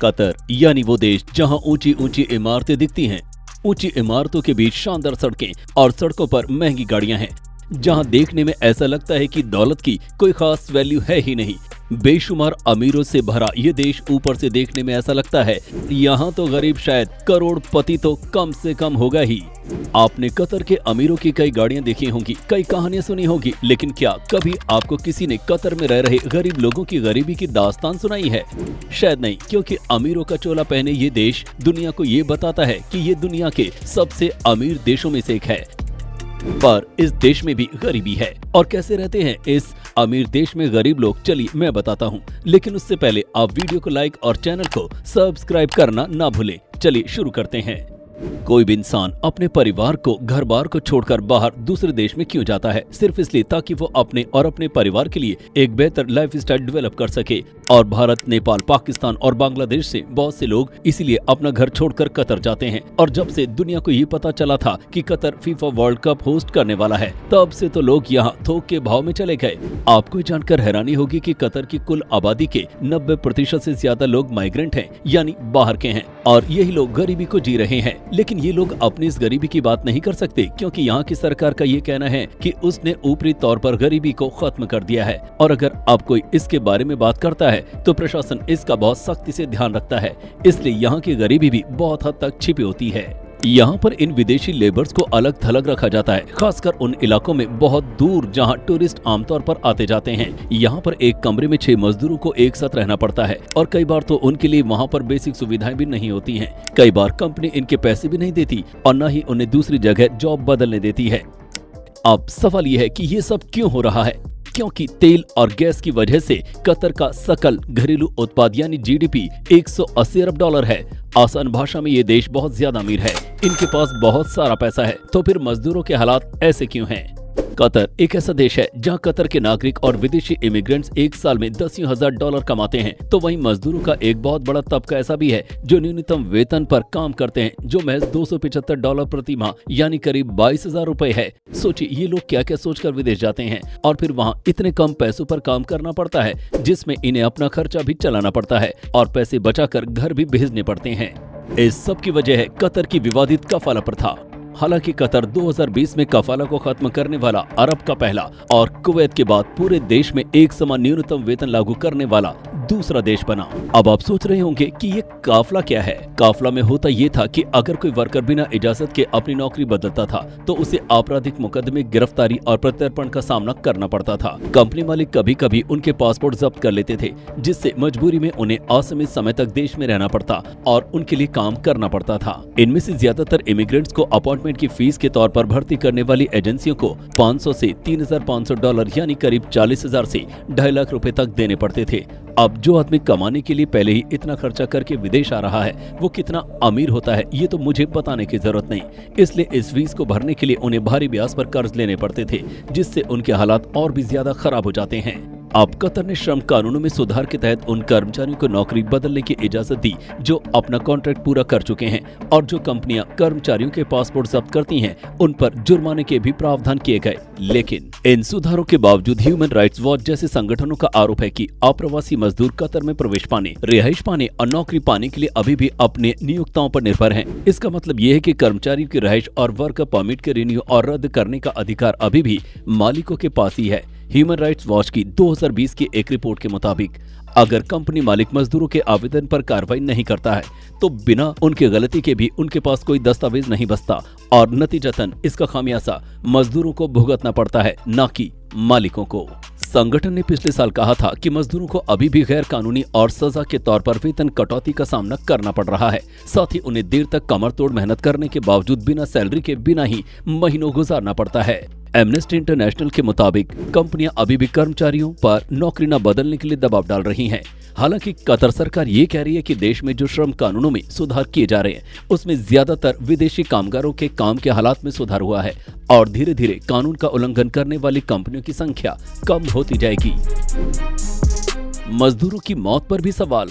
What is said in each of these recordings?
Qatar यानी वो देश जहां ऊंची ऊंची इमारतें दिखती हैं, ऊंची इमारतों के बीच शानदार सड़कें और सड़कों पर महंगी गाड़ियां हैं, जहां देखने में ऐसा लगता है कि दौलत की कोई खास वैल्यू है ही नहीं। बेशुमार अमीरों से भरा ये देश ऊपर से देखने में ऐसा लगता है यहाँ तो गरीब शायद करोड़पति तो कम से कम होगा ही। आपने कतर के अमीरों की कई गाड़ियां देखी होंगी, कई कहानियां सुनी होगी, लेकिन क्या कभी आपको किसी ने कतर में रह रहे गरीब लोगों की गरीबी की दास्तान सुनाई है? शायद नहीं, क्योंकि अमीरों का चोला पहने ये देश दुनिया को ये बताता है कि ये दुनिया के सबसे अमीर देशों में से एक है। पर इस देश में भी गरीबी है। और कैसे रहते हैं इस अमीर देश में गरीब लोग, चलिए मैं बताता हूँ। लेकिन उससे पहले आप वीडियो को लाइक और चैनल को सब्सक्राइब करना ना भूलें। चलिए शुरू करते हैं। कोई भी इंसान अपने परिवार को, घर बार को छोड़कर बाहर दूसरे देश में क्यों जाता है? सिर्फ इसलिए ताकि वो अपने और अपने परिवार के लिए एक बेहतर लाइफस्टाइल डेवलप कर सके। और भारत, नेपाल, पाकिस्तान और बांग्लादेश से बहुत से लोग इसीलिए अपना घर छोड़कर कतर जाते हैं। और जब से दुनिया को ये पता चला था कि Qatar FIFA world cup host करने वाला है, तब से तो लोग यहाँ थोक के भाव में चले गए। आपको जानकर हैरानी होगी कि कतर की कुल आबादी के 90% से ज्यादा लोग माइग्रेंट हैं, यानी बाहर के हैं, और यही लोग गरीबी को जी रहे हैं। लेकिन ये लोग अपनी इस गरीबी की बात नहीं कर सकते, क्योंकि यहाँ की सरकार का ये कहना है कि उसने ऊपरी तौर पर गरीबी को खत्म कर दिया है। और अगर अब कोई इसके बारे में बात करता है तो प्रशासन इसका बहुत सख्ती से ध्यान रखता है। इसलिए यहाँ की गरीबी भी बहुत हद तक छिपी होती है। यहाँ पर इन विदेशी लेबर्स को अलग थलग रखा जाता है, खासकर उन इलाकों में बहुत दूर जहाँ टूरिस्ट आमतौर पर आते जाते हैं। यहाँ पर एक कमरे में 6 मजदूरों को एक साथ रहना पड़ता है, और कई बार तो उनके लिए वहाँ पर बेसिक सुविधाएं भी नहीं होती हैं। कई बार कंपनी इनके पैसे भी नहीं देती और न ही उन्हें दूसरी जगह जॉब बदलने देती है। अब सवाल ये है कि ये सब क्यों हो रहा है? क्योंकि तेल और गैस की वजह से कतर का सकल घरेलू उत्पाद यानी जीडीपी 180 अरब डॉलर है। आसान भाषा में ये देश बहुत ज्यादा अमीर है, इनके पास बहुत सारा पैसा है। तो फिर मजदूरों के हालात ऐसे क्यों हैं? कतर एक ऐसा देश है जहां कतर के नागरिक और विदेशी इमिग्रेंट्स एक साल में 10,000 डॉलर कमाते हैं। तो वहीं मजदूरों का एक बहुत बड़ा तबका ऐसा भी है जो न्यूनतम वेतन पर काम करते हैं, जो महज 275 डॉलर प्रति माह यानी करीब 22,000 रुपए है। सोचिए ये लोग क्या क्या सोचकर विदेश जाते हैं, और फिर वहाँ इतने कम पैसों पर काम करना पड़ता है, जिसमें इन्हें अपना खर्चा भी चलाना पड़ता है और पैसे बचाकर घर भी भेजने पड़ते हैं। इस सब की वजह है कतर की विवादित कफाला प्रथा। हालांकि कतर 2020 में कफाला को खत्म करने वाला अरब का पहला और कुवैत के बाद पूरे देश में एक समान न्यूनतम वेतन लागू करने वाला दूसरा देश बना। अब आप सोच रहे होंगे कि ये काफला क्या है? काफला में होता ये था कि अगर कोई वर्कर बिना इजाजत के अपनी नौकरी बदलता था तो उसे आपराधिक मुकदमे, गिरफ्तारी और प्रत्यर्पण का सामना करना पड़ता था। कंपनी मालिक कभी कभी उनके पासपोर्ट जब्त कर लेते थे, जिससे मजबूरी में उन्हें असीमित समय तक देश में रहना पड़ता और उनके लिए काम करना पड़ता था। इनमें से ज्यादातर इमिग्रेंट्स को अपॉइंटमेंट की फीस के तौर पर भर्ती करने वाली एजेंसियों को 500 से 3,500 डॉलर यानी करीब 40,000 से 2.5 लाख रुपए तक देने पड़ते थे। अब जो आदमी कमाने के लिए पहले ही इतना खर्चा करके विदेश आ रहा है, वो कितना अमीर होता है ये तो मुझे बताने की जरूरत नहीं। इसलिए इस फीस को भरने के लिए उन्हें भारी ब्याज पर कर्ज लेने पड़ते थे, जिससे उनके हालात और भी ज्यादा खराब हो जाते हैं। अब कतर ने श्रम कानूनों में सुधार के तहत उन कर्मचारियों को नौकरी बदलने की इजाजत दी जो अपना कॉन्ट्रैक्ट पूरा कर चुके हैं, और जो कंपनियां कर्मचारियों के पासपोर्ट जब्त करती हैं उन पर जुर्माने के भी प्रावधान किए गए। लेकिन इन सुधारों के बावजूद ह्यूमन राइट्स वॉच जैसे संगठनों का आरोप है कि अप्रवासी मजदूर कतर में प्रवेश पाने, रिहाइश पाने और नौकरी पाने के लिए अभी भी अपने नियोक्ताओं पर निर्भर हैं। इसका मतलब ये है कि कर्मचारियों की रिहाइश और वर्क परमिट के रिन्यू और रद्द करने का अधिकार अभी भी मालिकों के पास ही है। ह्यूमन राइट्स वॉच की 2020 की एक रिपोर्ट के मुताबिक अगर कंपनी मालिक मजदूरों के आवेदन पर कार्रवाई नहीं करता है तो बिना उनकी गलती के भी उनके पास कोई दस्तावेज नहीं बचता, और नतीजतन इसका खामियाजा मजदूरों को भुगतना पड़ता है, न कि मालिकों को। संगठन ने पिछले साल कहा था कि मजदूरों को अभी भी गैर कानूनी और सजा के तौर पर वेतन कटौती का सामना करना पड़ रहा है। साथ ही उन्हें देर तक कमर तोड़ मेहनत करने के बावजूद बिना सैलरी के बिना ही महीनों गुजारना पड़ता है। एमनेस्टी इंटरनेशनल के मुताबिक कंपनियां अभी भी कर्मचारियों पर नौकरी न बदलने के लिए दबाव डाल रही हैं। हालांकि कतर सरकार ये कह रही है कि देश में जो श्रम कानूनों में सुधार किए जा रहे हैं उसमें ज्यादातर विदेशी कामगारों के काम के हालात में सुधार हुआ है, और धीरे धीरे कानून का उल्लंघन करने वाली कंपनियों की संख्या कम होती जाएगी। मजदूरों की मौत पर भी सवाल।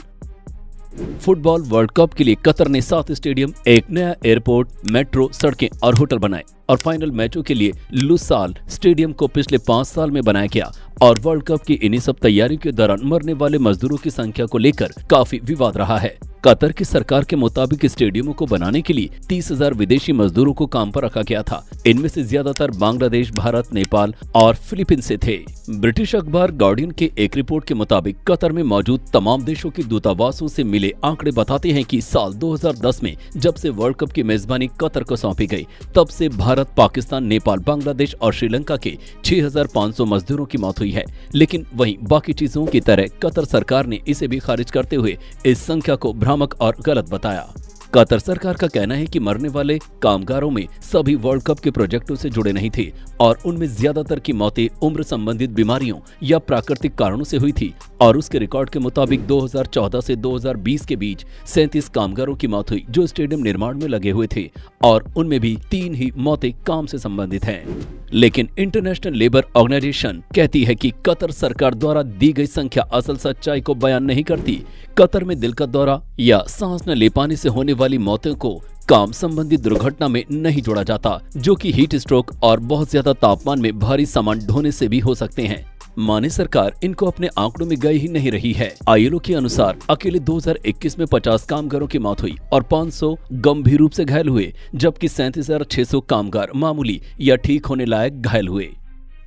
फुटबॉल वर्ल्ड कप के लिए कतर ने 7 स्टेडियम, एक नया एयरपोर्ट, मेट्रो, सड़कें और होटल बनाए, और फाइनल मैचों के लिए लुसाल स्टेडियम को पिछले 5 साल में बनाया गया। और वर्ल्ड कप की इन्हीं सब तैयारियों के दौरान मरने वाले मजदूरों की संख्या को लेकर काफी विवाद रहा है। कतर की सरकार के मुताबिक स्टेडियमों को बनाने के लिए 30,000 विदेशी मजदूरों को काम पर रखा गया था। इनमें से ज्यादातर बांग्लादेश, भारत, नेपाल और फिलीपींस से थे। ब्रिटिश अखबार गार्डियन के एक रिपोर्ट के मुताबिक कतर में मौजूद तमाम देशों के दूतावासों से मिले आंकड़े बताते हैं कि साल 2010 में जब से वर्ल्ड कप की मेजबानी कतर को सौंपी गई, तब से भारत, पाकिस्तान, नेपाल, बांग्लादेश और श्रीलंका के 6,500 मजदूरों की मौत हुई है। लेकिन वहीं बाकी चीजों की तरह कतर सरकार ने इसे भी खारिज करते हुए इस संख्या को भ्रामक और गलत बताया। कतर सरकार का कहना है कि मरने वाले कामगारों में सभी वर्ल्ड कप के प्रोजेक्टों से जुड़े नहीं थे और उनमें ज्यादातर की मौतें उम्र संबंधित बीमारियों या प्राकृतिक कारणों से हुई थी। और उसके रिकॉर्ड के मुताबिक 2014 से 2020 के बीच 37 कामगारों की मौत हुई जो स्टेडियम निर्माण में लगे हुए थे और उनमें भी 3 ही मौतें काम से संबंधित हैं। लेकिन इंटरनेशनल लेबर ऑर्गेनाइजेशन कहती है कि कतर सरकार द्वारा दी गई संख्या असल सच्चाई को बयान नहीं करती। कतर में दिल का दौरा या सांस न ले पाने से होने वाली मौतों को काम संबंधी दुर्घटना में नहीं जोड़ा जाता, जो कि हीट स्ट्रोक और बहुत ज्यादा तापमान में भारी सामान ढोने से भी हो सकते हैं। माने सरकार इनको अपने आंकड़ों में गई ही नहीं रही है। आईएलओ के अनुसार अकेले 2021 में 50 कामगारों की मौत हुई और 500 गंभीर रूप से घायल हुए, जबकि 37,600 कामगार मामूली या ठीक होने लायक घायल हुए।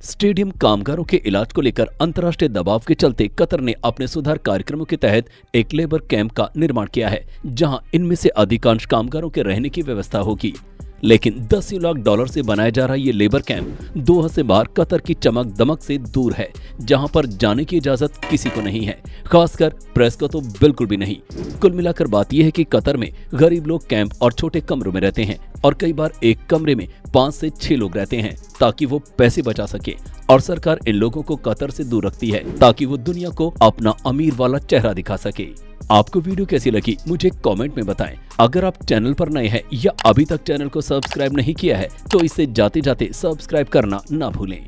स्टेडियम कामगारों के इलाज को लेकर अंतर्राष्ट्रीय दबाव के चलते कतर ने अपने सुधार कार्यक्रमों के तहत एक लेबर कैंप का निर्माण किया है, जहां इनमें से अधिकांश कामगारों के रहने की व्यवस्था होगी। लेकिन $10 लाख से बनाया जा रहा ये लेबर कैंप दोहा से बाहर कतर की चमक दमक से दूर है, जहां पर जाने की इजाजत किसी को नहीं है, खासकर प्रेस को तो बिल्कुल भी नहीं। कुल मिलाकर बात यह है कि कतर में गरीब लोग कैंप और छोटे कमरों में रहते हैं और कई बार एक कमरे में 5 से 6 लोग रहते हैं ताकि वो पैसे बचा सके, और सरकार इन लोगों को कतर से दूर रखती है ताकि वो दुनिया को अपना अमीर वाला चेहरा दिखा सके। आपको वीडियो कैसी लगी मुझे कमेंट में बताएं। अगर आप चैनल पर नए हैं या अभी तक चैनल को सब्सक्राइब नहीं किया है तो इसे जाते जाते सब्सक्राइब करना ना भूलें।